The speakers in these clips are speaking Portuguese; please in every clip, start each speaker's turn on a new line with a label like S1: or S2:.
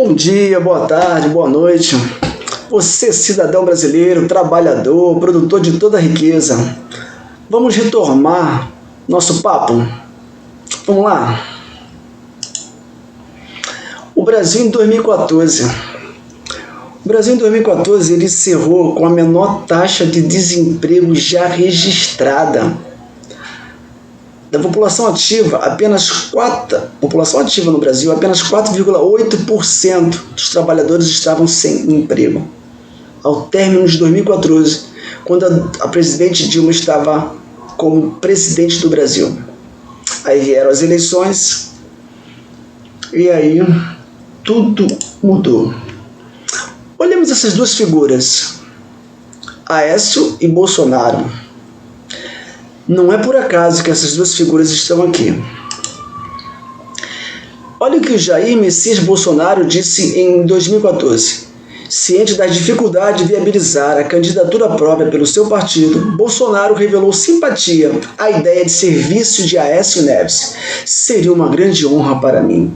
S1: Bom dia, boa tarde, boa noite. Você, cidadão brasileiro, trabalhador, produtor de toda a riqueza. Vamos retomar nosso papo? Vamos lá? O Brasil em 2014. O Brasil em 2014 ele encerrou com a menor taxa de desemprego já registrada. Da população ativa, população ativa no Brasil, apenas 4,8% dos trabalhadores estavam sem emprego. Ao término de 2014, quando a presidente Dilma estava como presidente do Brasil. Aí vieram as eleições e aí tudo mudou. Olhemos essas duas figuras, Aécio e Bolsonaro. Não é por acaso que essas duas figuras estão aqui. Olha o que o Jair Messias Bolsonaro disse em 2014. Ciente da dificuldade de viabilizar a candidatura própria pelo seu partido, Bolsonaro revelou simpatia à ideia de serviço de Aécio Neves. Seria uma grande honra para mim.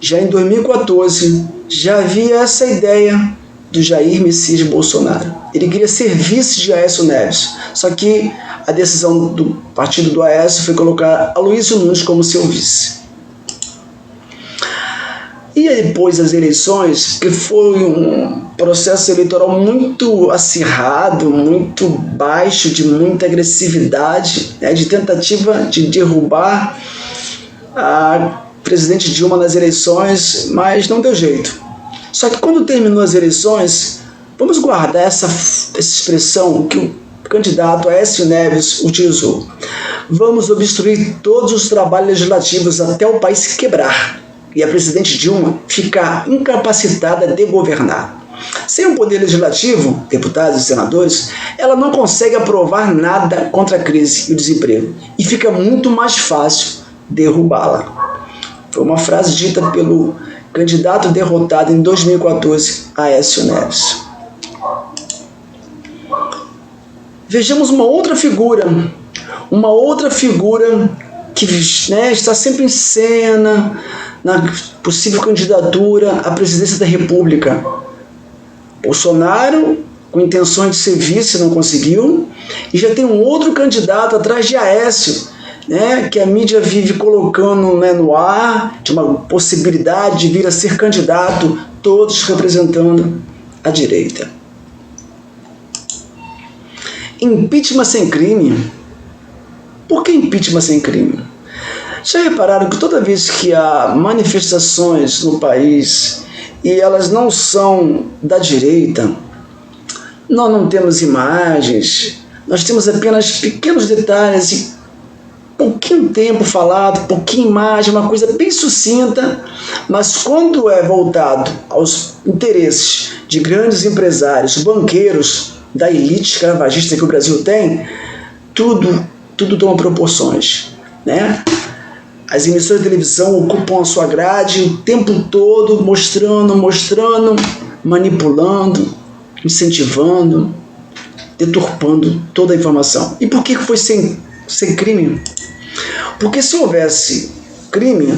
S1: Já em 2014, já havia essa ideia do Jair Messias Bolsonaro. Ele queria ser vice de Aécio Neves, só que a decisão do partido do Aécio foi colocar Aloysio Nunes como seu vice. E aí, depois das eleições, que foi um processo eleitoral muito acirrado, muito baixo, de muita agressividade, de tentativa de derrubar a presidente Dilma nas eleições, mas não deu jeito. Só que quando terminou as eleições, vamos guardar essa expressão que o candidato Aécio Neves utilizou. Vamos obstruir todos os trabalhos legislativos até o país quebrar e a presidente Dilma ficar incapacitada de governar. Sem o poder legislativo, deputados e senadores, ela não consegue aprovar nada contra a crise e o desemprego e fica muito mais fácil derrubá-la. Foi uma frase dita pelo candidato derrotado em 2014, Aécio Neves. Vejamos uma outra figura que está sempre em cena na possível candidatura à presidência da República. Bolsonaro, com intenções de ser vice, não conseguiu, e já tem um outro candidato atrás de Aécio, que a mídia vive colocando no ar, de uma possibilidade de vir a ser candidato, todos representando a direita. Impeachment sem crime. Por que impeachment sem crime? Já repararam que toda vez que há manifestações no país e elas não são da direita, nós não temos imagens, nós temos apenas pequenos detalhes e pouquinho tempo falado, pouquinha imagem, uma coisa bem sucinta, mas quando é voltado aos interesses de grandes empresários, banqueiros, da elite escravagista que o Brasil tem, tudo toma proporções, As emissoras de televisão ocupam a sua grade o tempo todo, mostrando, manipulando, incentivando, deturpando toda a informação. E por que foi sem crime? Porque se houvesse crime,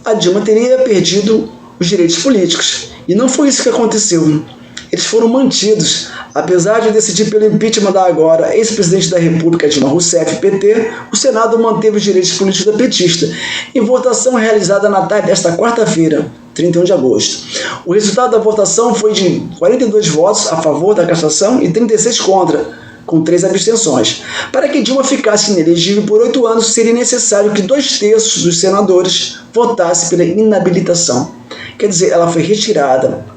S1: a Dilma teria perdido os direitos políticos. E não foi isso que aconteceu. Eles foram mantidos. Apesar de decidir pelo impeachment da agora ex-presidente da República, Dilma Rousseff, PT, o Senado manteve os direitos políticos da petista, em votação realizada na tarde desta quarta-feira, 31 de agosto. O resultado da votação foi de 42 votos a favor da cassação e 36 contra, com 3 abstenções. Para que Dilma ficasse inelegível por 8 anos, seria necessário que 2/3 dos senadores votassem pela inabilitação. Quer dizer, ela foi retirada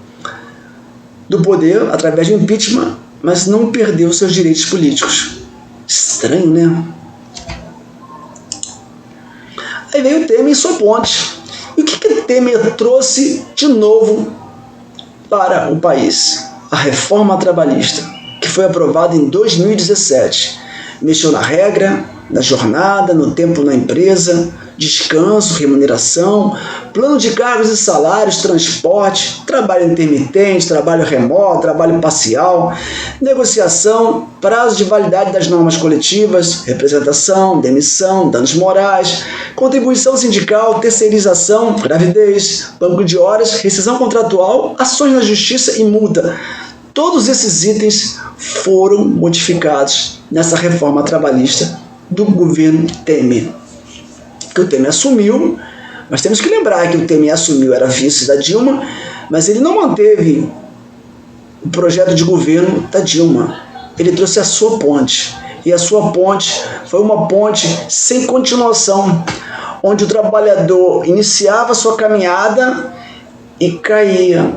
S1: do poder através de impeachment, mas não perdeu seus direitos políticos. Estranho, né? Aí veio o Temer e sua ponte. E o que Temer trouxe de novo para o país? A reforma trabalhista, que foi aprovada em 2017. Mexeu na regra, na jornada, no tempo na empresa, descanso, remuneração, plano de cargos e salários, transporte, trabalho intermitente, trabalho remoto, trabalho parcial, negociação, prazo de validade das normas coletivas, representação, demissão, danos morais, contribuição sindical, terceirização, gravidez, banco de horas, rescisão contratual, ações na justiça e multa. Todos esses itens foram modificados nessa reforma trabalhista do governo Temer. Que o Temer assumiu, mas temos que lembrar que o Temer assumiu, era vice da Dilma, mas ele não manteve o projeto de governo da Dilma. Ele trouxe a sua ponte. E a sua ponte foi uma ponte sem continuação, onde o trabalhador iniciava sua caminhada e caía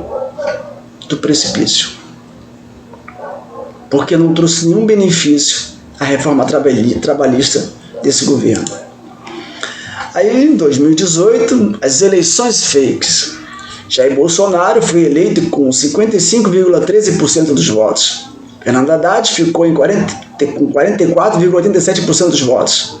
S1: do precipício. Porque não trouxe nenhum benefício à reforma trabalhista desse governo. Aí, em 2018, as eleições fakes. Jair Bolsonaro foi eleito com 55,13% dos votos. Fernando Haddad ficou com 44,87% dos votos.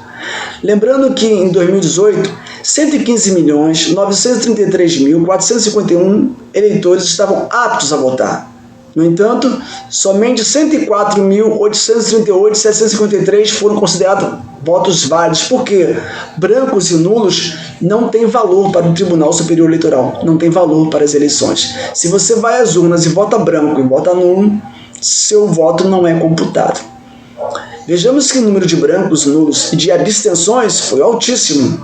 S1: Lembrando que, em 2018, 115.933.451 eleitores estavam aptos a votar. No entanto, somente 104.838.753 foram considerados votos válidos, porque brancos e nulos não têm valor para o Tribunal Superior Eleitoral, não tem valor para as eleições. Se você vai às urnas e vota branco e vota nulo, seu voto não é computado. Vejamos que o número de brancos, nulos e de abstenções foi altíssimo.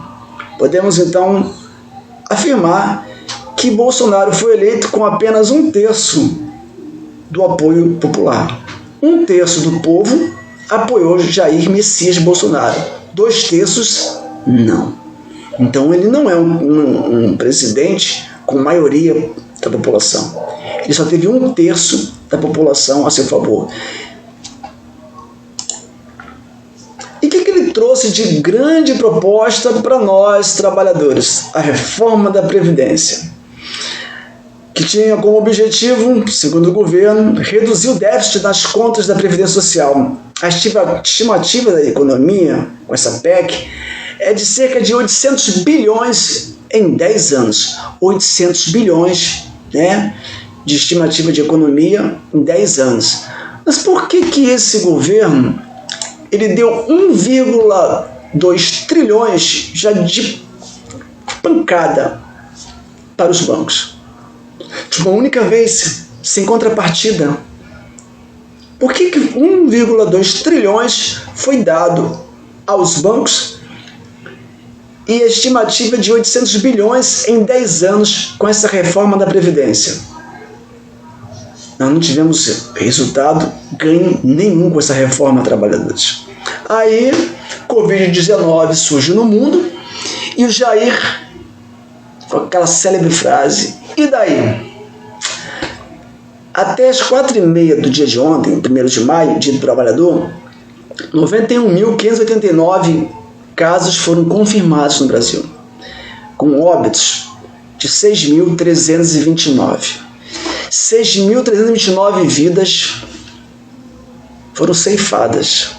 S1: Podemos então afirmar que Bolsonaro foi eleito com apenas 1/3 do apoio popular. 1/3 do povo apoiou Jair Messias Bolsonaro. 2/3 não. Então ele não é um presidente com maioria da população. Ele só teve 1/3 da população a seu favor. E o que ele trouxe de grande proposta para nós, trabalhadores? A reforma da Previdência, que tinha como objetivo, segundo o governo, reduzir o déficit nas contas da Previdência Social. A estimativa da economia, com essa PEC, é de cerca de 800 bilhões em 10 anos. 800 bilhões, né, de estimativa de economia em 10 anos. Mas por que esse governo ele deu 1,2 trilhões já de pancada para os bancos? De uma única vez, sem contrapartida. Por que 1,2 trilhões foi dado aos bancos e a estimativa de 800 bilhões em 10 anos com essa reforma da Previdência? Nós não tivemos resultado, ganho nenhum com essa reforma, trabalhadores. Aí, Covid-19 surge no mundo e o Jair, com aquela célebre frase, e daí? Até as 4h30 do dia de ontem, 1º de maio, dia do trabalhador, 91.589 casos foram confirmados no Brasil, com óbitos de 6.329. 6.329 vidas foram ceifadas.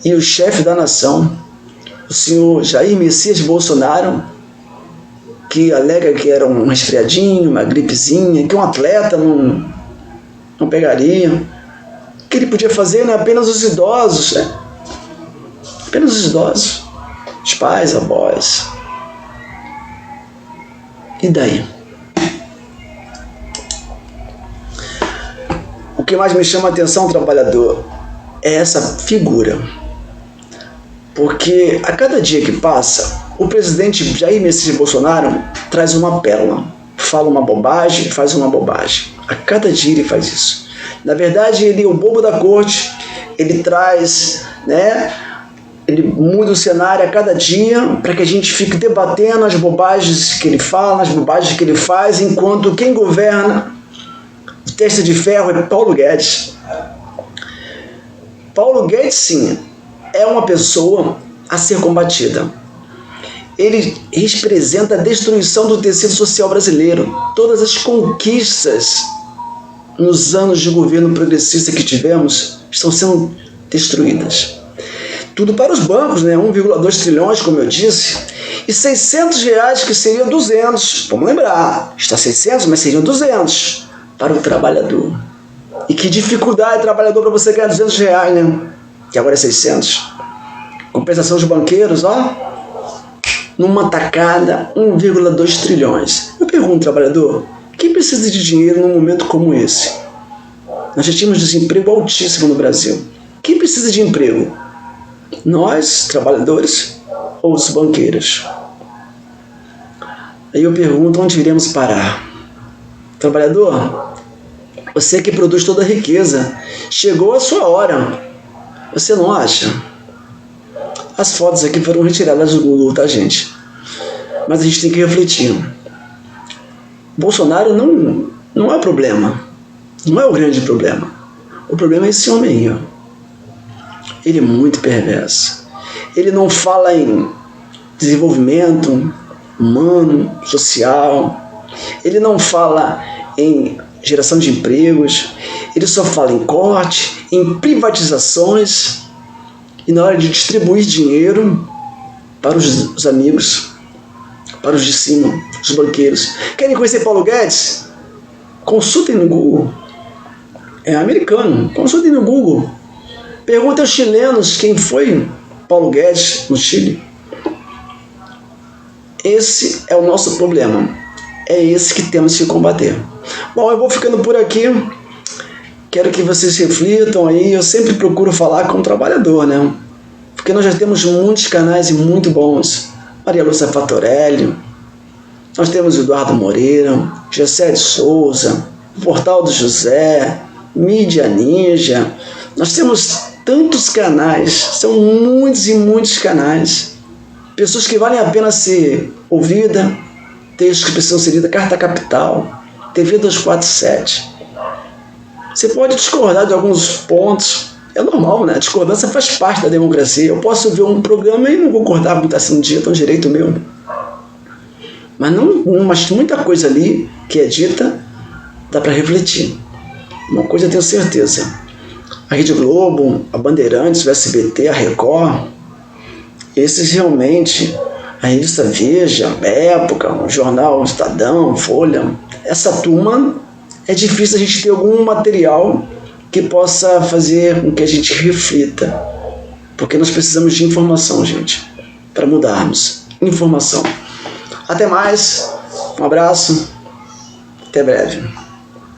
S1: E o chefe da nação, o senhor Jair Messias Bolsonaro, que alega que era um resfriadinho, uma gripezinha, que um atleta não pegaria, o que ele podia fazer, né? Apenas os idosos, né? Apenas os idosos, os pais, avós. E daí? O que mais me chama a atenção, trabalhador, é essa figura. Porque a cada dia que passa, o presidente Jair Messias Bolsonaro traz uma pérola, fala uma bobagem, faz uma bobagem. A cada dia ele faz isso. Na verdade, ele é o bobo da corte, ele traz, né? Ele muda o cenário a cada dia para que a gente fique debatendo as bobagens que ele fala, as bobagens que ele faz, enquanto quem governa o testa de ferro é Paulo Guedes. Paulo Guedes, sim, é uma pessoa a ser combatida. Ele representa a destruição do tecido social brasileiro. Todas as conquistas nos anos de governo progressista que tivemos estão sendo destruídas. Tudo para os bancos, né? 1,2 trilhões, como eu disse, e 600 reais, que seriam 200. Vamos lembrar, está 600, mas seriam 200 para o trabalhador. E que dificuldade, trabalhador, para você ganhar 200 reais, né? Que agora é 600. Compensação dos banqueiros, ó, numa tacada, 1,2 trilhões. Eu pergunto, trabalhador, quem precisa de dinheiro num momento como esse? Nós já tínhamos desemprego altíssimo no Brasil. Quem precisa de emprego? Nós, trabalhadores, ou os banqueiros? Aí eu pergunto, onde iremos parar? Trabalhador, você que produz toda a riqueza, chegou a sua hora. Você não acha? As fotos aqui foram retiradas do Google, tá, gente? Mas a gente tem que refletir. Bolsonaro não é o problema. Não é o grande problema. O problema é esse homem aí, ó. Ele é muito perverso. Ele não fala em desenvolvimento humano, social. Ele não fala em geração de empregos. Ele só fala em corte, em privatizações e na hora de distribuir dinheiro para os amigos, para os de cima, os banqueiros. Querem conhecer Paulo Guedes? Consultem no Google. É americano. Consultem no Google. Perguntem aos chilenos quem foi Paulo Guedes no Chile. Esse é o nosso problema. É esse que temos que combater. Bom, eu vou ficando por aqui. Quero que vocês reflitam aí. Eu sempre procuro falar com o trabalhador, né? Porque nós já temos muitos canais e muito bons. Maria Lúcia Fatorelli. Nós temos Eduardo Moreira, Gessé de Souza, Portal do José, Mídia Ninja. Nós temos tantos canais. São muitos e muitos canais. Pessoas que valem a pena ser ouvidas. Textos que precisam ser lidos. Carta Capital. TV 247. Você pode discordar de alguns pontos, é normal, né? A discordância faz parte da democracia. Eu posso ver um programa e não concordar com o que está sendo dito, é um direito meu. Mas muita coisa ali que é dita, dá para refletir. Uma coisa eu tenho certeza. A Rede Globo, a Bandeirantes, o SBT, a Record, esses realmente, a revista Veja, a Época, o jornal Estadão, Folha, essa turma, é difícil a gente ter algum material que possa fazer com que a gente reflita. Porque nós precisamos de informação, gente, para mudarmos. Informação. Até mais, um abraço, até breve.